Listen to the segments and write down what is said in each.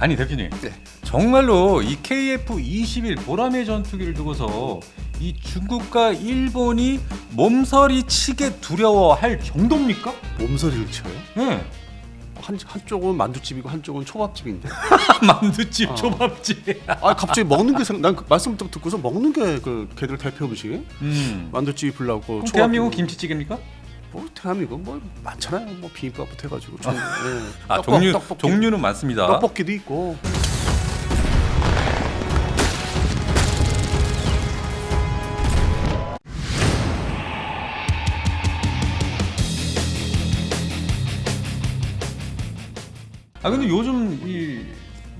아니 대표님, 네. 정말로 이 KF-21 보라매 전투기를 두고서 이 중국과 일본이 몸서리치게 두려워할 정도입니까? 몸서리를 쳐요? 네. 한쪽은 만두집이고 한쪽은 초밥집인데. 만두집, 초밥집. 아 갑자기 먹는 게 난 그 말씀 듣고서 먹는 게 그 걔들 대표 음식. 만두집이 불나고 그럼 초밥. 대한민국 김치찌개입니까? 뭐 대한민국 뭐 많잖아요. 뭐 비빔밥부터 해가지고. 종류는 많습니다. 떡볶이도 있고. 근데 요즘 이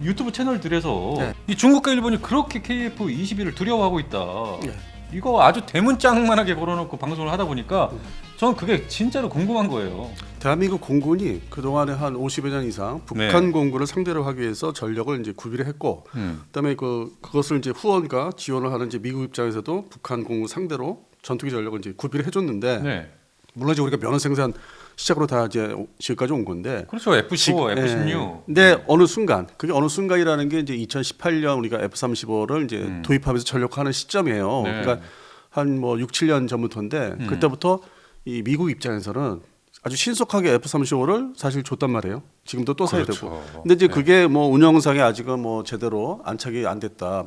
유튜브 채널들에서 네. 이 중국과 일본이 그렇게 KF-21을 두려워하고 있다. 네. 이거 아주 대문짝만하게 걸어놓고 방송을 하다 보니까 저는 그게 진짜로 궁금한 거예요. 대한민국 공군이 그동안에 한 50여 년 이상 북한 네. 공군을 상대로 하기 위해서 전력을 이제 구비를 했고, 그다음에 그것을 이제 후원과 지원을 하는 이제 미국 입장에서도 북한 공군 상대로 전투기 전력을 이제 구비를 해줬는데, 네. 물론 이제 우리가 면허 생산 시작으로 다 이제 지금까지 온 건데. 그렇죠. F-15, F-16. 근데 어느 순간 그게 어느 순간이라는 게 이제 2018년 우리가 F-35를 이제 도입하면서 전력화하는 시점이에요. 네. 그러니까 한 뭐 6, 7년 전부터인데 그때부터 이 미국 입장에서는 아주 신속하게 F-35를 사실 줬단 말이에요. 지금도 또 사야 그렇죠. 되고. 근데 이제 그게 뭐 운영상에 아직은 뭐 제대로 안착이 안 됐다.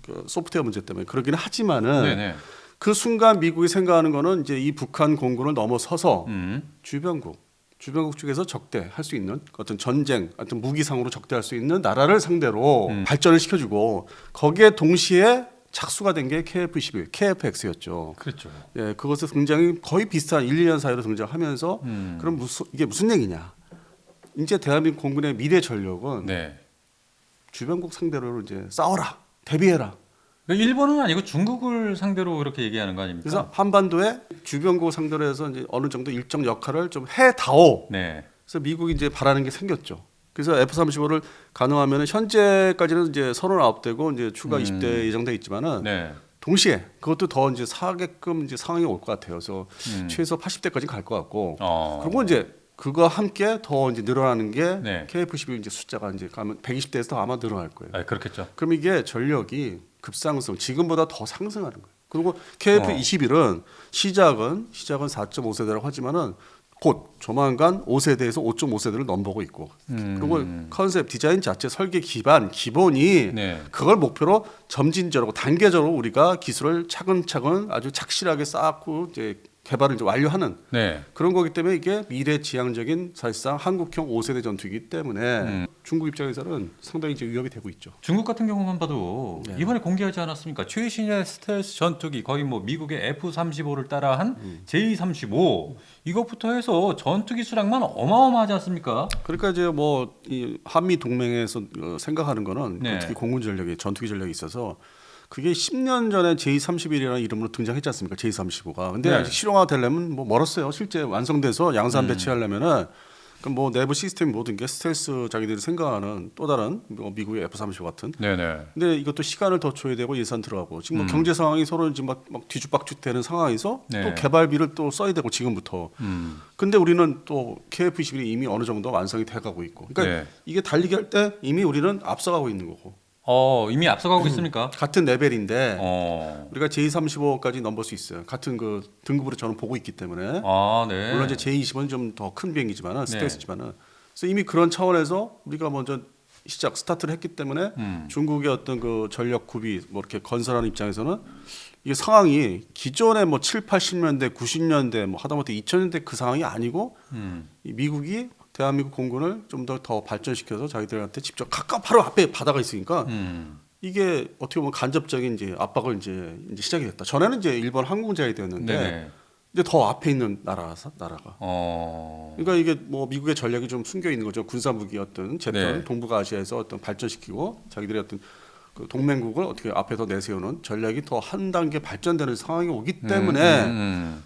그 소프트웨어 문제 때문에 그러기는 하지만은 네네. 그 순간 미국이 생각하는 거는 이제 이 북한 공군을 넘어서서 주변국 쪽에서 적대할 수 있는 어떤 전쟁, 어떤 무기상으로 적대할 수 있는 나라를 상대로 발전을 시켜주고, 거기에 동시에 착수가 된 게 KF-21, KF-X였죠. 그렇죠. 예, 그것을 굉장히 거의 비슷한 1, 2년 사이로 등장하면서 그럼 이게 무슨 얘기냐? 이제 대한민국 공군의 미래 전력은 네. 주변국 상대로 이제 싸워라, 대비해라. 일본은 아니고 중국을 상대로 그렇게 얘기하는 거 아닙니까? 그래서 한반도에 주변국 상대로 해서 이제 어느 정도 일정 역할을 좀 해다오. 네. 그래서 미국이 이제 바라는 게 생겼죠. 그래서 F-35를 가능하면 현재까지는 이제 39대고 이제 추가 20대 예정돼 있지만은 네. 동시에 그것도 더 이제 사게끔 이제 상황이 올 것 같아요. 그래서 최소 80대까지 갈 것 같고. 그리고 이제 그거 함께 더 이제 늘어나는 게 네. KF-21 이제 숫자가 이제 가면 120대에서 더 아마 늘어날 거예요. 그렇겠죠. 그럼 이게 전력이 급상승, 지금보다 더 상승하는 거예요. 그리고 KF-21은 시작은 4.5세대라고 하지만은 곧 조만간 5세대에서 5.5세대를 넘보고 있고, 그리고 컨셉 디자인 자체 설계 기본이 네. 그걸 목표로 점진적으로 단계적으로 우리가 기술을 차근차근 아주 착실하게 쌓고 이제 개발을 이제 완료하는 네. 그런 거기 때문에 이게 미래지향적인 사실상 한국형 5세대 전투이기 때문에 중국 입장에서는 상당히 이제 위협이 되고 있죠. 중국 같은 경우만 봐도 네. 이번에 공개하지 않았습니까? 최신의 스텔스 전투기, 거의 뭐 미국의 F-35를 따라한 J-35, 이것부터 해서 전투기 수량만 어마어마하지 않습니까? 그러니까 이제 뭐 이 한미 동맹에서 생각하는 거는 네. 특히 공군 전력이 전투기 전력이 있어서 그게 10년 전에 J-31이라는 이름으로 등장했지 않습니까? J-35가. 근데 네. 아직 실용화 되려면 뭐 멀었어요. 실제 완성돼서 양산 배치하려면은 그 뭐 내부 시스템 모든 게 스텔스 자기들이 생각하는 또 다른 뭐 미국의 F-35 같은. 네네. 근데 이것도 시간을 더 줘야 되고 예산 들어가고 지금 뭐 경제 상황이 서로 지금 막 뒤죽박죽 되는 상황에서 네. 또 개발비를 또 써야 되고 지금부터. 근데 우리는 또 KF-21이 이미 어느 정도 완성이 돼가고 있고. 그러니까 네. 이게 달리기 할 때 이미 우리는 앞서가고 있는 거고. 이미 앞서가고 있습니까? 같은 레벨인데 우리가 우리가 J-35까지 넘볼 수 있어요. 같은 그 등급으로 저는 보고 있기 때문에. 네. 물론 이제 J-20은 좀 더 큰 비행기지만은 네. 스텔스지만은. 그래서 이미 그런 차원에서 우리가 먼저 스타트를 했기 때문에 중국의 어떤 그 전력 구비 뭐 이렇게 건설하는 입장에서는 이게 상황이 기존의 뭐 7, 80년대, 90년대 뭐 하다못해 2000년대 그 상황이 아니고 이 미국이 대한민국 공군을 좀 더 발전시켜서 자기들한테 직접 가까워 바로 앞에 바다가 있으니까 이게 어떻게 보면 간접적인 이제 압박을 이제 시작이 됐다. 전에는 이제 일본 항공제약이 되었는데 네네. 이제 더 앞에 있는 나라가. 그러니까 이게 뭐 미국의 전략이 좀 숨겨 있는 거죠. 군사 무기 어떤 제편 네. 동북아시아에서 어떤 발전시키고 자기들의 어떤 그 동맹국을 어떻게 앞에 더 내세우는 전략이 더 한 단계 발전되는 상황이 오기 때문에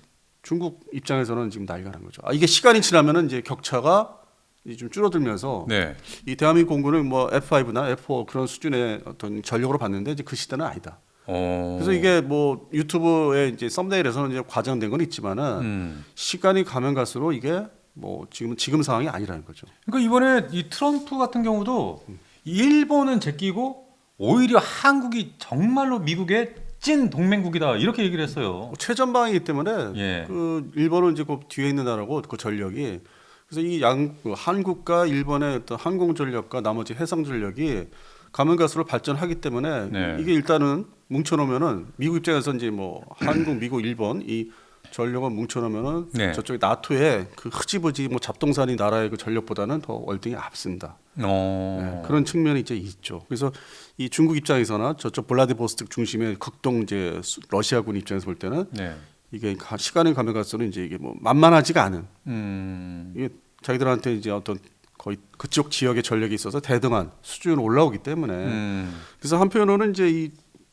중국 입장에서는 지금 난리가 난 거죠. 이게 시간이 지나면은 이제 격차가 이제 좀 줄어들면서 네. 이 대한민국 공군을 뭐 F5나 F4 그런 수준의 어떤 전력으로 봤는데 이제 그 시대는 아니다. 그래서 이게 뭐 유튜브에 이제 썸네일에서는 이제 과장된 건 있지만은 시간이 가면 갈수록 이게 뭐 지금 상황이 아니라는 거죠. 그러니까 이번에 이 트럼프 같은 경우도 일본은 제끼고 오히려 한국이 정말로 미국의 찐 동맹국이다 이렇게 얘기를 했어요. 최전방이기 때문에 예. 그 일본은 이제 그 뒤에 있는 나라고 그 전력이 그래서 그 한국과 일본의 어떤 항공 전력과 나머지 해상 전력이 가면 갈수록 발전하기 때문에 네. 이게 일단은 뭉쳐놓으면은 미국 입장에서 이제 뭐 한국, 미국, 일본 이 전력을 뭉쳐놓으면은 네. 저쪽에 나토의 그 흐지부지 뭐 잡동사니 나라의 그 전력보다는 더 월등히 앞섭니다. 네, 그런 측면이 이제 있죠. 그래서 이 중국 입장에서나 저쪽 블라디보스토크 중심의 극동 이제 러시아군 입장에서 볼 때는 네. 이게 시간이 가면 갈수록 이제 이게 뭐 만만하지가 않은 이게 자기들한테 이제 어떤 거의 그쪽 지역의 전력이 있어서 대등한 수준으로 올라오기 때문에 그래서 한편으로는 이제 이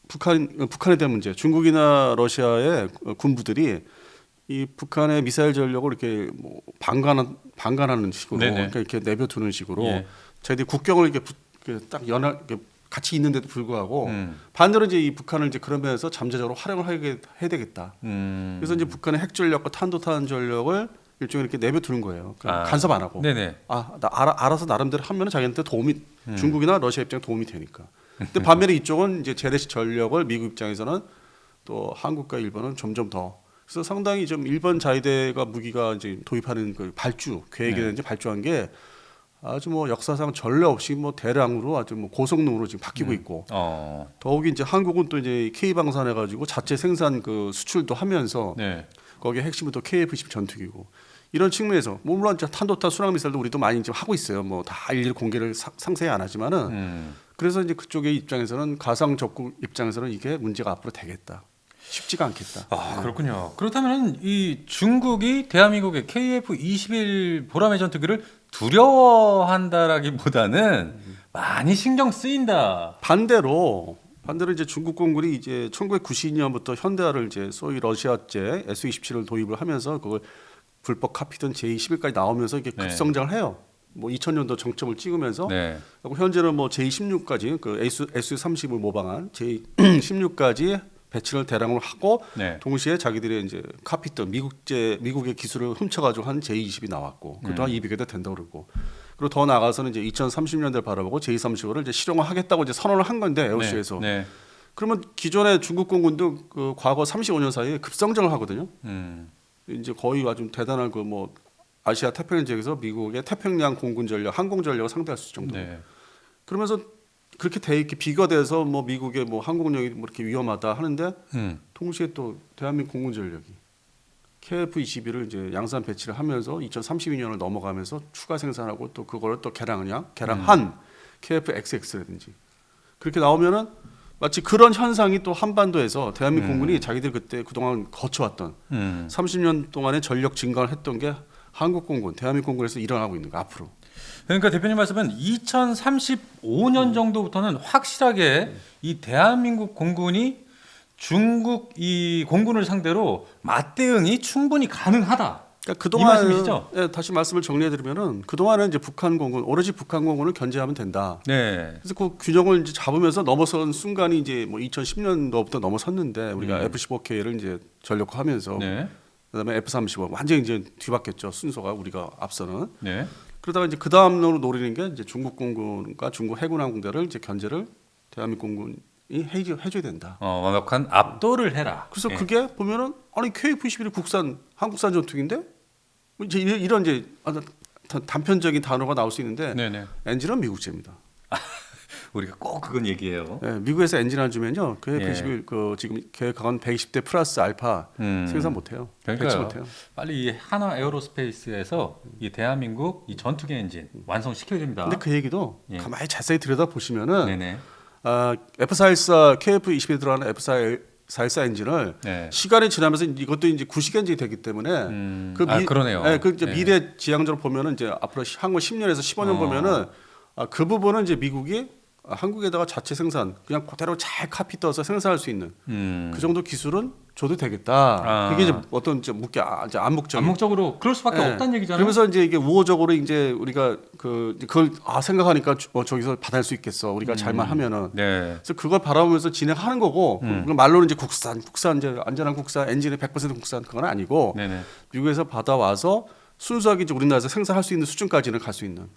북한에 대한 문제, 중국이나 러시아의 군부들이 이 북한의 미사일 전력을 이렇게 뭐 방관하는 식으로 네네. 그러니까 이렇게 내버두는 식으로 예. 자기들이 국경을 이렇게 딱 이렇게 같이 있는데도 불구하고 반대로 이제 이 북한을 이제 그런 면에서 잠재적으로 활용을 해야 되겠다. 그래서 이제 북한의 핵 전력과 탄도탄 전력을 일종의 이렇게 내버두는 거예요. 간섭 안 하고. 네네. 알아서 나름대로 하면은 자기한테 도움이 중국이나 러시아 입장에 도움이 되니까. 근데 반면에 이쪽은 이제 재래식 전력을 미국 입장에서는 또 한국과 일본은 점점 더 그래서 상당히 좀 일본 자위대가 무기가 이제 도입하는 그 발주 계획이든지 발주한 게 아주 뭐 역사상 전례 없이 뭐 대량으로 아주 뭐 고성능으로 지금 바뀌고 있고 더욱이 이제 한국은 또 이제 K 방산해 가지고 자체 생산 그 수출도 하면서 네. 거기에 핵심은 또 KF-22 전투기고 이런 측면에서 뭐 물론 탄도탄 순항 미사일도 우리도 많이 지금 하고 있어요. 뭐 다 일일이 공개를 상세히 안 하지만은 그래서 이제 그쪽의 입장에서는 가상 적국 입장에서는 이게 문제가 앞으로 되겠다. 쉽지가 않겠다. 아 그렇군요. 그렇다면 이 중국이 대한민국의 KF-21 보라매 전투기를 두려워한다라기보다는 많이 신경 쓰인다. 반대로 이제 중국 공군이 이제 1992년부터 현대화를 이제 소위 러시아제 Su-27을 도입을 하면서 그걸 불법 카피든 J-21까지 나오면서 이게 네. 급성장을 해요. 뭐 2000년도 정점을 찍으면서 네. 그리고 현재는 뭐 J-16까지 그 Su-30을 모방한 J-16까지 배치를 대량으로 하고 네. 동시에 자기들이 이제 카피던 미국의 기술을 훔쳐가지고 한 J-20이 나왔고 그동안 200여대 된다고 그러고 그리고 더 나아가서는 이제 2030년대를 바라보고 J-35를 이제 실용화하겠다고 이제 선언을 한 건데 에어쇼에서 네. 그러면 기존의 중국 공군도 그 과거 35년 사이에 급성장을 하거든요. 이제 거의 아주 대단한 그 뭐 아시아 태평양 지역에서 미국의 태평양 공군 전력, 항공 전력을 상대할 수 있을 정도. 네. 그러면서 그렇게 이렇게 비교돼서 뭐 미국의 뭐 항공력이 뭐 이렇게 위험하다 하는데 동시에 또 대한민국 공군 전력이 KF-21을 이제 양산 배치를 하면서 2032년을 넘어가면서 추가 생산하고 또 그거를 또 개량한 KF-XX라든지 그렇게 나오면은 마치 그런 현상이 또 한반도에서 대한민국 공군이 자기들 그때 그동안 거쳐왔던 30년 동안의 전력 증강을 했던 게 한국 공군, 대한민국 공군에서 일어나고 있는 거 앞으로. 그러니까 대표님 말씀은 2035년 정도부터는 확실하게 이 대한민국 공군이 중국 이 공군을 상대로 맞대응이 충분히 가능하다. 그러니까 이 말씀이시죠? 예, 다시 말씀을 정리해드리면은 그 동안은 이제 북한 공군 오로지 북한 공군을 견제하면 된다. 네. 그래서 그 균형을 이제 잡으면서 넘어선 순간이 이제 뭐 2010년도부터 넘어섰는데 우리가 F-15K를 이제 전력화하면서 네. 그다음에 F-35 완전히 이제 뒤바뀌었죠 순서가 우리가 앞서는. 네. 그러다가 이제 그 다음으로 노리는 게 이제 중국 공군과 중국 해군 항공대를 이제 견제를 대한민국 공군이 해줘야 된다. 완벽한 압도를 해라. 그래서 예. 그게 보면은 아니 KF-21이 한국산 전투기인데 뭐 이제 이런 이제 단편적인 단어가 나올 수 있는데 네네. 엔진은 미국제입니다. 우리가 꼭 그건 얘기해요. 네, 미국에서 엔진 안 주면요 KF-21 그 지금 계획한 120대 플러스 알파 생산 못해요. 배치 그러니까요. 못해요. 빨리 이 하나 에어로스페이스에서 이 대한민국 이 전투기 엔진 완성시켜야 됩니다. 근데 그 얘기도 예. 가만히 자세히 들여다 보시면은 네네. F414 KF-21에 들어가는 F414 엔진을 네. 시간이 지나면서 이것도 이제 구식 엔진이 되기 때문에 그러네요. 네, 그 이제 네. 미래 지향적으로 보면은 이제 앞으로 향후 10년에서 15년 보면은 그 부분은 이제 미국이 한국에다가 자체 생산 그냥 그대로 잘 카피 떠서 생산할 수 있는 그 정도 기술은 줘도 되겠다. 그게 이제 어떤 이제 이제 암묵적인 암묵적으로 그럴 수밖에 네. 없다는 얘기잖아요. 그러면서 이제 이게 우호적으로 이제 우리가 그걸 생각하니까 저기서 받을 수 있겠어. 우리가 잘만 하면은. 네. 그래서 그걸 바라보면서 진행하는 거고 그건 말로는 이제 국산 이제 안전한 국산 엔진의 100% 국산 그건 아니고 네네. 미국에서 받아와서 순수하게 이제 우리나라에서 생산할 수 있는 수준까지는 갈 수 있는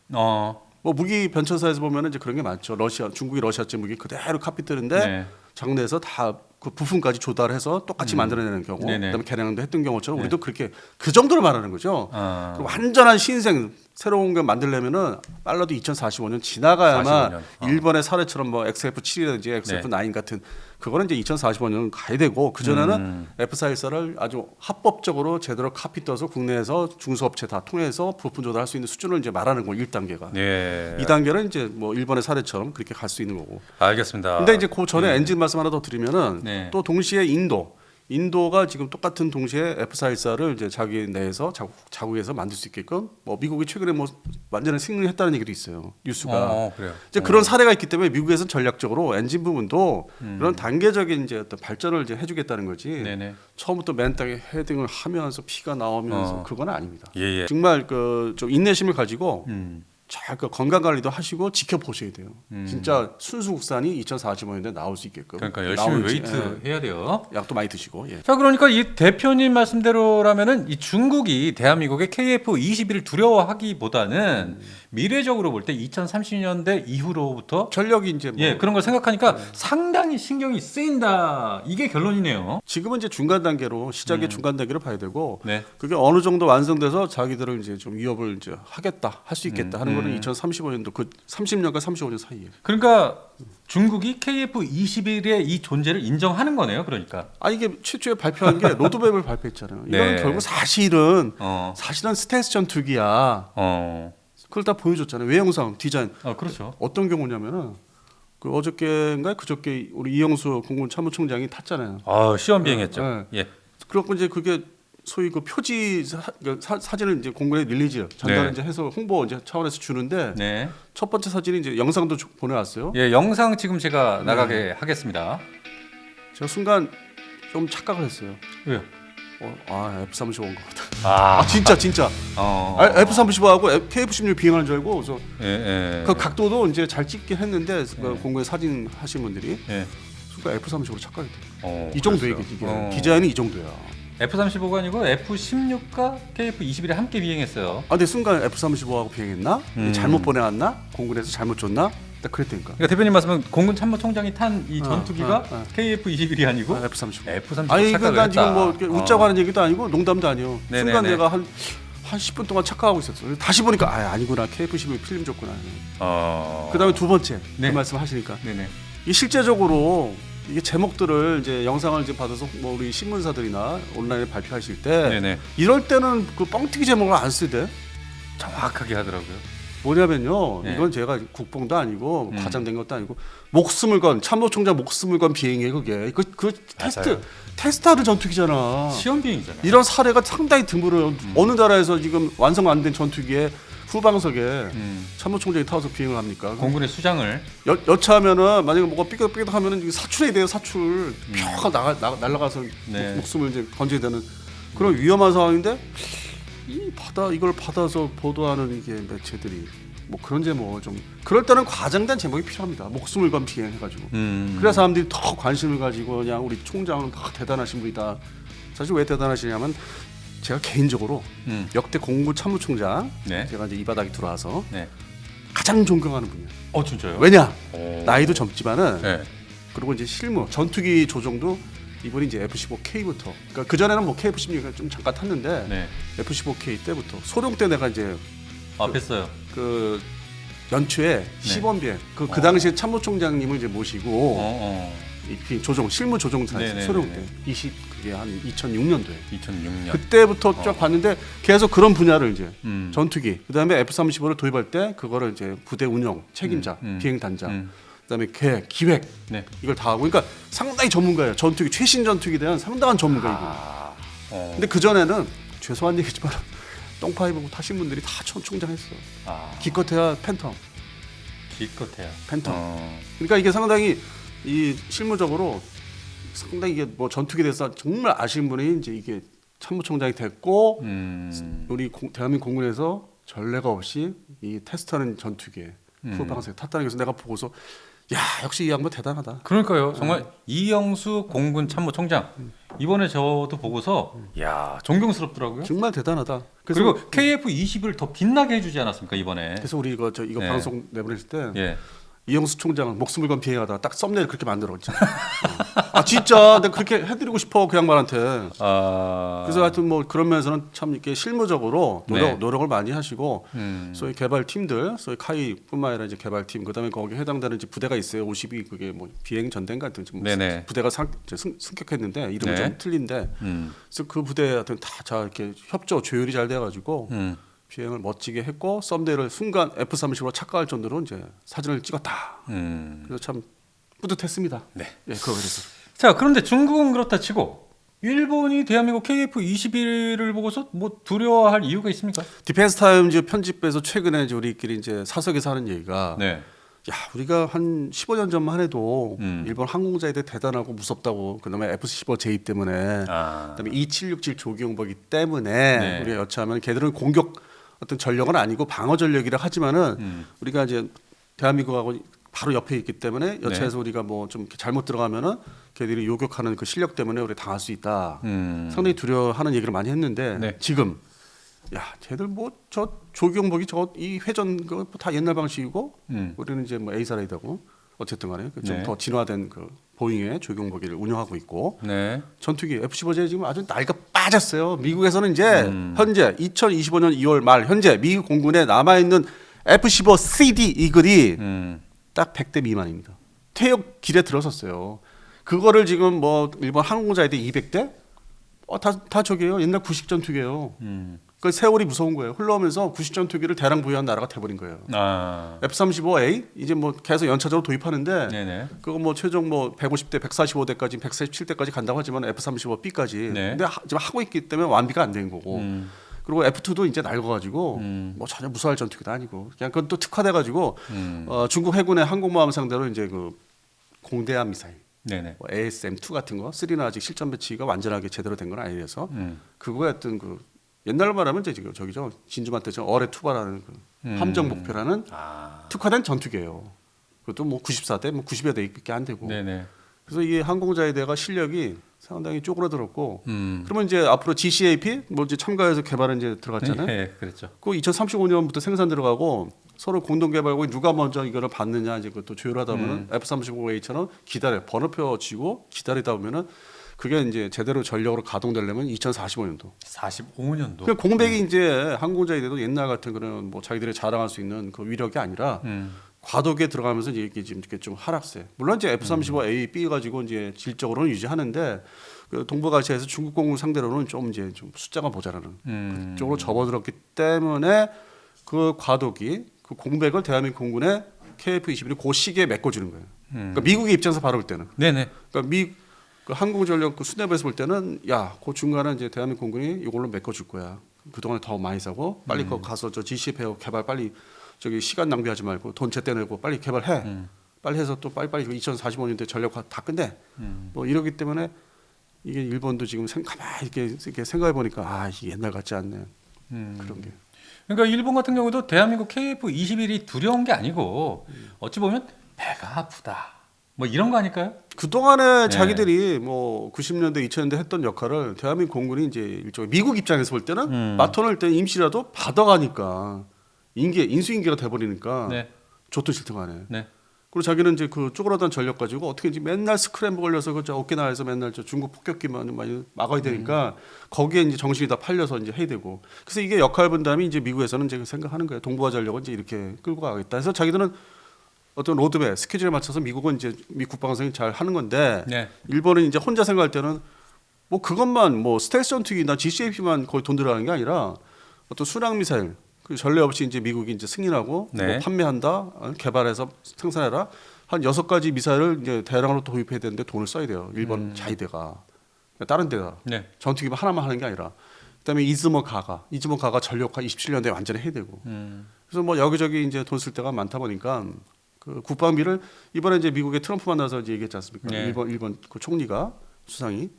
뭐 무기 변천사에서 보면은 이제 그런 게 많죠. 중국이 러시아제 무기 그대로 카피 뜨는데 네. 장내에서 다 그 부품까지 조달해서 똑같이 만들어내는 경우, 네네. 그다음에 개량도 했던 경우처럼 우리도 그렇게 그 정도로 말하는 거죠. 아. 그 완전한 신생 새로운 거 만들려면은 빨라도 2045년 지나가야만 45년. 일본의 사례처럼 뭐 XF7이라든지 XF9 같은 그거는 이제 2045년 가야 되고 그 전에는 F414를 아주 합법적으로 제대로 카피 떠서 국내에서 중소업체 다 통해서 부품 조달할 수 있는 수준을 이제 말하는 거 1단계가. 예. 2단계는 이제 뭐 일본의 사례처럼 그렇게 갈 수 있는 거고. 알겠습니다. 근데 이제 그 전에 엔진 말씀 하나 더 드리면은 네. 또 동시에 인도가 지금 똑같은 동시에 F414를 이제 자기 내에서 자국에서 만들 수 있게끔 뭐 미국이 최근에 뭐 완전히 승인했다는 얘기도 있어요. 뉴스가. 그래요. 이제 그런 사례가 있기 때문에 미국에서는 전략적으로 엔진 부분도 그런 단계적인 이제 어떤 발전을 이제 해주겠다는 거지. 네네. 처음부터 맨 땅에 헤딩을 하면서 피가 나오면서 그건 아닙니다. 예. 정말 그 좀 인내심을 가지고 음. 잘 그 건강 관리도 하시고 지켜보셔야 돼요. 진짜 순수 국산이 2045년에 나올 수 있게끔. 그러니까 열심히 나올지, 웨이트 해야 돼요. 약도 많이 드시고. 예. 자, 그러니까 이 대표님 말씀대로라면은 이 중국이 대한민국의 KF-21을 두려워하기보다는 미래적으로 볼 때 2030년대 이후로부터 전력이 이제 뭐 예, 그런 걸 생각하니까 상당히 신경이 쓰인다. 이게 결론이네요. 지금은 이제 중간 단계로 시작의 중간 단계로 봐야 되고 네. 그게 어느 정도 완성돼서 자기들을 이제 좀 위협을 이제 하겠다, 할 수 있겠다 하는 거는 2035년도 그 30년과 35년 사이에. 그러니까 중국이 KF-21의 이 존재를 인정하는 거네요. 그러니까. 아 이게 최초에 발표한 게 로드맵을 발표했잖아요. 이거는 네. 결국 사실은 어. 스텔스 전투기야. 어. 그걸 다 보여줬잖아요. 외형상, 디자인. 그렇죠. 어떤 경우냐면은 그 어저께인가 그저께 우리 이영수 공군 참모총장이 탔잖아요. 시험 비행했죠. 네. 예. 그렇고 이제 그게 소위 그 표지 사진을 이제 공군에 릴리즈 전달 네. 이제 해서 홍보 이제 차원에서 주는데 네. 첫 번째 사진이 이제 영상도 보내왔어요. 예, 영상 지금 제가 나가게 하겠습니다. 제가 순간 좀 착각을 했어요. 왜요? F-35인 것 같아. 진짜. F-35하고 KF-16 비행하는 줄 알고 그래서 예. 그 각도도 이제 잘 찍긴 했는데 그 공군에 사진 하신 분들이 예. 순간 F-35로 착각했대요. 이 그랬어요. 정도야 이게. 디자인이 이 정도야. F-35가 아니고 F-16과 KF-21이 함께 비행했어요. 근데 순간 F-35하고 비행했나? 잘못 보내왔나? 공군에서 잘못 줬나? 딱 그랬다니까. 그러니까 대표님 말씀은 공군 참모총장이 탄 이 전투기가 KF-21이 아니고 F-35. F-35 아니 착각을 이건 지금 했다. 뭐 이렇게 웃자고 하는 얘기도 아니고 농담도 아니에요. 네네네. 순간 내가 한 10분 동안 착각하고 있었어. 다시 보니까 아니구나. KF-12 필름 줬구나. 그다음에 두 번째 네. 그 말씀 하시니까 네네. 이 실제적으로 이게 제목들을 이제 영상을 이제 받아서 뭐 우리 신문사들이나 온라인에 발표하실 때 네네. 이럴 때는 그 뻥튀기 제목을 안 쓰대. 정확하게 하더라고요. 뭐냐면요. 네. 이건 제가 국뽕도 아니고 과장된 것도 아니고 목숨을 건 참모총장 목숨을 건 비행이에요. 그게 그 테스트하는 전투기잖아. 시험 비행이잖아요. 이런 사례가 상당히 드물어요. 어느 나라에서 지금 완성 안 된 전투기에 후방석에 참모총장이 타서 비행을 합니까? 공군의 수장을 여차하면은 만약에 뭐가 삐걱삐걱 하면은 사출해야 돼요. 사출. 펴가 날아가서 네. 목숨을 이제 건져야 되는 그런 위험한 상황인데 이걸 받아서 보도하는 이게 매체들이 뭐 그런 제목 좀 그럴 때는 과장된 제목이 필요합니다. 목숨을 건 비행해가지고. 그래야 사람들이 더 관심을 가지고 그냥 우리 총장은 더 대단하신 분이다. 사실 왜 대단하시냐면 제가 개인적으로 역대 공군 참모총장 네. 제가 이제 이 바닥에 들어와서 네. 가장 존경하는 분이에요. 진짜요? 왜냐? 나이도 젊지만은 네. 그리고 이제 실무 전투기 조종도 이번이 이제 F-15K부터 그러니까 그 전에는 뭐 KF-16을 좀 잠깐 탔는데 네. F-15K 때부터 소룡 때 내가 이제 뵀어요. 그 연초에 네. 시범 비행 그 당시에 참모총장님을 이제 모시고 이 조종 실무 조종사 네네네네. 소룡 때 그게 한 2006년도에 2006년. 그때부터 쫙 봤는데 계속 그런 분야를 이제 음. 전투기 그다음에 F-35를 도입할 때 그거를 이제 부대 운영 책임자 비행 단장 음. 그다음에 계획 기획 네. 이걸 다 하고 그러니까 상당히 전문가예요. 전투기 최신 전투기에 대한 상당한 전문가이고. 근데 그 전에는 죄송한 얘기지만 똥파이브 타신 분들이 다 총장했어. 기껏해야 팬텀. 기껏해야. 팬텀. 그러니까 이게 상당히 이 실무적으로 상당히 이게 뭐 전투기에 대해서 정말 아시는 분이 이제 이게 참모총장이 됐고 우리 대한민국 공군에서 전례가 없이 이 테스트하는 전투기에 후방석에 탔다는 것을 내가 보고서 야 역시 이 양반 대단하다. 그러니까요. 정말 이영수 공군 참모총장 이번에 저도 보고서 야 존경스럽더라고요. 정말 대단하다. 그리고 KF21을 더 빛나게 해주지 않았습니까 이번에? 그래서 우리 이거 네. 방송 내보냈을 때 예. 이영수 총장은 목숨을 건 비행하다 딱 썸네일 그렇게 만들어. 진짜. 아 진짜 내가 그렇게 해드리고 싶어 그 양반한테. 그래서 하여튼 뭐 그런 면에서는 참 이렇게 실무적으로 네. 노력을 많이 하시고 소위 개발팀들, 소위 카이뿐만 아니라 이제 개발팀, 그다음에 거기에 해당되는 이제 부대가 있어요. 52 그게 뭐 비행 전대인 같은 뭐 네네. 부대가 승격했는데 이름은 네. 좀 틀린데, 그래서 그 부대 하여튼 다 이렇게 협조 조율이 잘 돼가지고. 비행을 멋지게 했고 썸네일을 순간 F-35로 착각할 정도로 이제 사진을 찍었다. 그래서 참 뿌듯했습니다. 네. 예, 그래서. 자 그런데 중국은 그렇다 치고 일본이 대한민국 KF-21을 보고서 뭐 두려워할 이유가 있습니까? 디펜스 타임즈 편집부에서 최근에 이제 우리끼리 이제 사석에서 하는 얘기가 네. 야 우리가 한 15년 전만 해도 음. 일본 항공자에 대해 대단하고 무섭다고 그다음에 F-15J 때문에 그다음에 2767 조기용보기 때문에 네. 우리가 여차하면 걔들은 공격 어떤 전력은 아니고 방어 전력이라 하지만은 우리가 이제 대한민국하고 바로 옆에 있기 때문에 여차해서 우리가 뭐 좀 잘못 들어가면은 걔들이 요격하는 그 실력 때문에 우리 당할 수 있다. 상당히 두려워하는 얘기를 많이 했는데 네. 지금 야 쟤들 뭐 저 조기용보기 저 이 회전 그거 다 옛날 방식이고 우리는 이제 뭐 A사레이드하고 어쨌든 간에 좀 네. 더 진화된 그 보잉의 조기용보기를 운영하고 있고 네. 전투기 F-15J 지금 아주 나이가 빠졌어요. 미국에서는 이제 현재 2025년 2월 말 현재 미국 공군에 남아 있는 F-15CD 이글이 딱 100대 미만입니다. 퇴역 길에 들어섰어요. 그거를 지금 뭐 일본 항공자에 대해 200대? 다 저기예요. 옛날 구식 전투기예요. 그 세월이 무서운 거예요. 흘러오면서 구식 전투기를 대량 보유한 나라가 돼버린 거예요. F-35A 이제 뭐 계속 연차적으로 도입하는데 네네. 그거 뭐 최종 뭐 150대, 145대까지, 147대까지 간다고 하지만 F-35B까지. 네. 근데 지금 하고 있기 때문에 완비가 안 된 거고. 그리고 F2도 이제 낡아가지고 뭐 전혀 무서워할 전투기도 아니고 그냥 그건 또 특화돼가지고 중국 해군의 항공모함 상대로 이제 그 공대함 미사일, 네네. 뭐 ASM2 같은 거, 3는 아직 실전 배치가 완전하게 제대로 된 건 아니라서 그거였던 그 옛날로 말하면 이제 지금 저기죠 진주만 때죠 어뢰 투바라는 그 함정 목표라는 특화된 전투기예요. 그것도 뭐 94대, 뭐 90여 대밖에 안 되고. 네네. 그래서 이게 항공자에 대한 실력이 상당히 쪼그라들었고, 그러면 이제 앞으로 GCAP 뭐 이제 참가해서 개발은 이제 들어갔잖아요. 네, 그렇죠. 그 2035년부터 생산 들어가고 서로 공동 개발하고 누가 먼저 이거를 받느냐 이제 그것도 조율하다 보면 F-35A처럼 번호표 지고 기다리다 보면은 그게 이제 제대로 전력으로 가동되려면 2045년도. 45년도. 그 공백이 이제 항공자에 대해도 옛날 같은 그런 뭐 자기들이 자랑할 수 있는 그 위력이 아니라 과도기에 들어가면서 이게 지금 이렇게 좀 하락세. 물론 이제 F-35A, B 가지고 이제 질적으로는 유지하는데 그 동북아시아에서 중국 공군 상대로는 좀 이제 좀 숫자가 모자라는 그쪽으로 접어들었기 때문에 그 과도기, 그 공백을 대한민국 공군의 KF-21이 그 시기에 메꿔주는 거예요. 그러니까 미국의 입장에서 바라볼 때는. 네네. 그러니까 그 항공전력 그 수뇌부에서 볼 때는 야, 그 중간에 이제 대한민국 공군이 이걸로 메꿔줄 거야. 그동안에 더 많이 사고 빨리 거 가서 저 GCF 개발 빨리 저기 시간 낭비하지 말고 돈 제때 내고 빨리 개발해. 빨리 해서 또 빨리빨리 2045년대 전력 다 끝내. 뭐 이러기 때문에 이게 일본도 지금 가만히 이렇게 생각해 보니까 아, 이게 옛날 같지 않네. 그런 게. 그러니까 일본 같은 경우도 대한민국 KF-21이 두려운 게 아니고 어찌 보면 배가 아프다. 뭐 이런 거 아닐까요? 그동안에 네. 자기들이 뭐 90년대, 2000년대 했던 역할을 대한민국 공군이 이제 일종의 미국 입장에서 볼 때는 마턴을 때 임시라도 받아가니까 인수인계가 돼버리니까 네. 좋든 싫든 간에. 네. 그리고 자기는 이제 그 쪼그라든 전력 가지고 어떻게 이제 맨날 스크램블 걸려서 그 오키나와에서 맨날 저 중국 폭격기만 많이 막아야 되니까 거기에 이제 정신이 다 팔려서 이제 해야 되고. 그래서 이게 역할 분담이 이제 미국에서는 이제 생각하는 거예요. 동북아 전력은 이제 이렇게 끌고 가겠다. 그래서 자기들은 어떤 로드맵 스케줄에 맞춰서 미국은 이제 미 국방성이 잘 하는 건데 네. 일본은 이제 혼자 생각할 때는 뭐 그것만 뭐 스텔스 전투기나 GCAP만 거의 돈 들어가는 게 아니라 어떤 순항 미사일 그 전례 없이 이제 미국이 이제 승인하고 네. 뭐 판매한다 개발해서 생산해라 한 6가지 미사일을 이제 대량으로 도입해야 되는데 돈을 써야 돼요. 일본 자위대가 다른 데가 네. 전투기만 하나만 하는 게 아니라 그다음에 이즈모 가가 전력화 27년도에 완전히 해야 되고 그래서 뭐 여기저기 이제 돈 쓸 데가 많다 보니까 그 국방비를 이번에 이제 미국의 트럼프 만나서 이제 얘기했지 않습니까? 네. 일본 그 총리가 수상이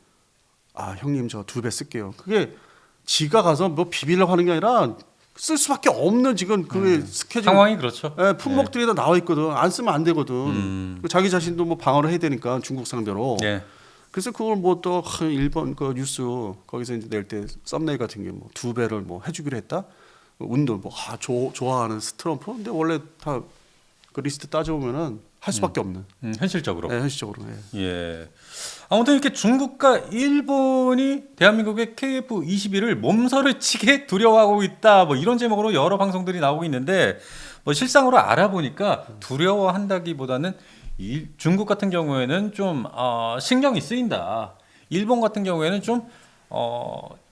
아 형님 저 2배 쓸게요. 그게 지가 가서 뭐 비비려고 하는 게 아니라 쓸 수밖에 없는 지금 그 스케줄 상황이 그렇죠. 예, 품목들이 다 나와 있거든. 안 쓰면 안 되거든. 그 자기 자신도 뭐 방어를 해야 되니까 중국 상대로. 네. 그래서 그걸 뭐 또 일본 그 뉴스 거기서 이제 낼 때 썸네일 같은 게 뭐 2배를 뭐 해주기로 했다. 운동 뭐 좋아하는 트럼프. 근데 원래 다 그 리스트 따져보면은 할 수밖에 없는. 현실적으로. 네, 현실적으로. 예. 예. 아무튼 이렇게 중국과 일본이 대한민국의 KF-21을 몸서리 치게 두려워하고 있다. 뭐 이런 제목으로 여러 방송들이 나오고 있는데 뭐 실상으로 알아보니까 두려워한다기보다는 중국 같은 경우에는 좀 신경이 쓰인다. 일본 같은 경우에는 좀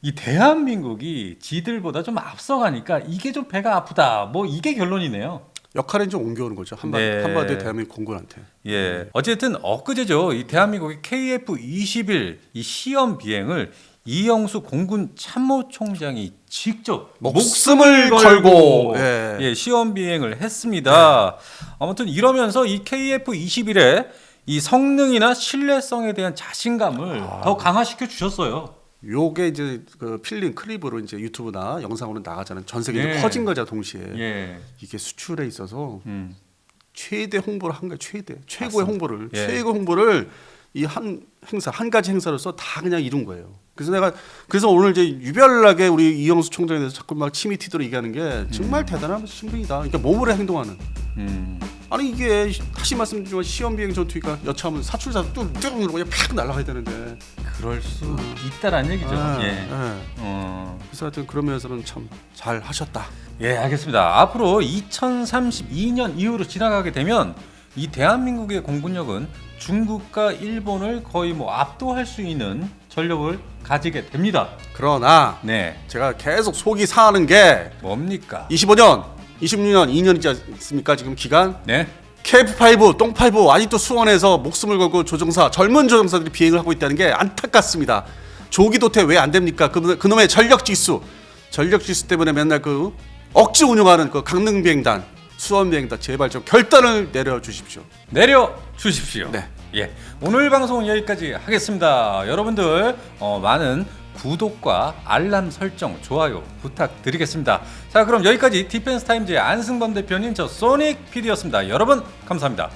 이 대한민국이 지들보다 좀 앞서가니까 이게 좀 배가 아프다. 뭐 이게 결론이네요. 역할은 좀 옮겨오는 거죠. 한마디에 대한민국 공군한테. 예. 어쨌든 엊그제죠. 이 대한민국의 KF-21 이 시험 비행을 이영수 공군 참모총장이 직접 목숨을 걸고 예, 시험 비행을 했습니다. 아무튼 이러면서 이 KF-21의 이 성능이나 신뢰성에 대한 자신감을 더 강화시켜 주셨어요. 요게 이제 그 필름 클립으로 이제 유튜브나 영상으로 나가잖아요. 전 세계로 예. 퍼진 거죠, 동시에. 예. 이게 수출에 있어서 음. 최대 홍보를 한 거예요. 최고의 맞습니다. 홍보를 예. 최고 홍보를 이 한 가지 행사로서 다 그냥 이룬 거예요. 그래서 오늘 이제 유별나게 우리 이영수 총장에 대해서 자꾸 막 침이 튀도록 얘기하는 게 정말 대단한 신분이다. 그러니까 몸으로 행동하는. 아니 이게 다시 말씀드리지만 시험 비행 전투기가 여차하면 사출사 뚝뚝 누르고 그냥 팍 날아가야 되는데 그럴 수 있다라는 얘기죠. 예. 그래서 하여튼 그런 면에서는 참 잘 하셨다. 예, 알겠습니다. 앞으로 2032년 이후로 지나가게 되면 이 대한민국의 공군력은 중국과 일본을 거의 뭐 압도할 수 있는 전력을 가지게 됩니다. 그러나 네, 제가 계속 속이 상하는 게 뭡니까? 25년, 26년, 2년이지 않습니까? 지금 기간 네, KF-5, 똥5 아직도 수원에서 목숨을 걸고 젊은 조종사들이 비행을 하고 있다는 게 안타깝습니다. 조기 도태 왜 안 됩니까? 그놈의 전력 지수 때문에 맨날 그 억지 운영하는 그 강릉 비행단, 수원 비행단 제발 좀 결단을 내려 주십시오. 내려 주십시오. 네. 예, 오늘 방송은 여기까지 하겠습니다. 여러분들 많은 구독과 알람 설정, 좋아요 부탁드리겠습니다. 자, 그럼 여기까지 디펜스 타임즈의 안승범 대표님, 저 소닉 PD였습니다. 여러분 감사합니다.